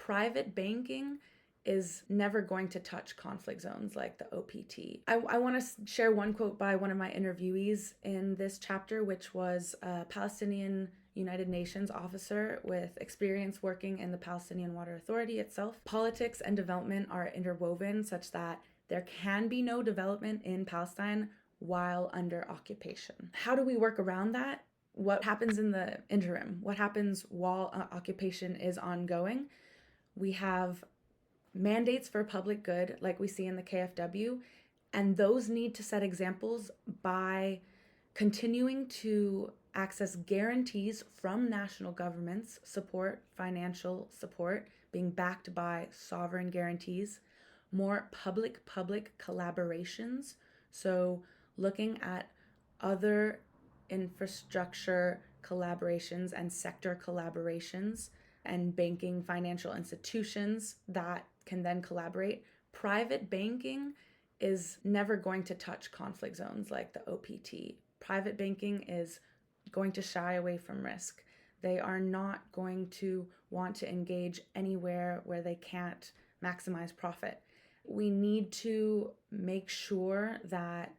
private banking is never going to touch conflict zones like the OPT. I want to share one quote by one of my interviewees in this chapter, which was a Palestinian United Nations officer with experience working in the Palestinian Water Authority itself. Politics and development are interwoven such that there can be no development in Palestine while under occupation. How do we work around that? What happens in the interim? What happens while occupation is ongoing? We have mandates for public good, like we see in the KFW, and those need to set examples by continuing to access guarantees from national governments, financial support, being backed by sovereign guarantees, more public-public collaborations. So looking at other infrastructure collaborations and sector collaborations and banking financial institutions that can then collaborate. Private banking is never going to touch conflict zones like the OPT. Private banking is going to shy away from risk. They are not going to want to engage anywhere where they can't maximize profit. We need to make sure that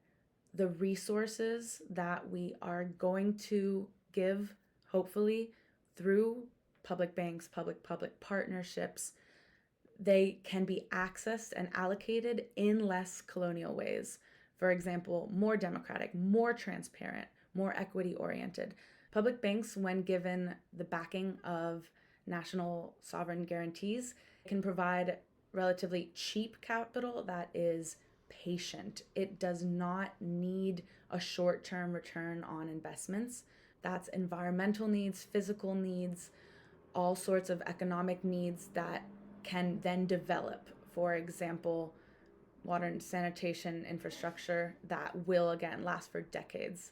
the resources that we are going to give, hopefully through public banks, public partnerships, they can be accessed and allocated in less colonial ways. For example, more democratic, more transparent, more equity-oriented. Public banks, when given the backing of national sovereign guarantees, can provide relatively cheap capital that is patient. It does not need a short-term return on investments. That's environmental needs, physical needs, all sorts of economic needs that can then develop. For example, water and sanitation infrastructure that will again last for decades.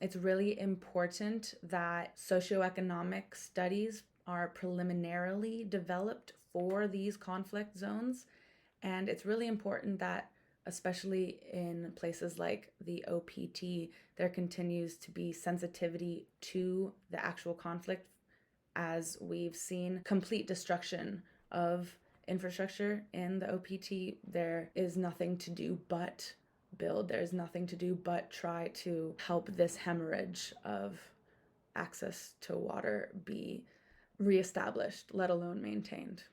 It's really important that socioeconomic studies are preliminarily developed for these conflict zones. And it's really important that, especially in places like the OPT, there continues to be sensitivity to the actual conflict, as we've seen complete destruction of infrastructure in the OPT. There is nothing to do but build. There's nothing to do but try to help this hemorrhage of access to water be reestablished, let alone maintained.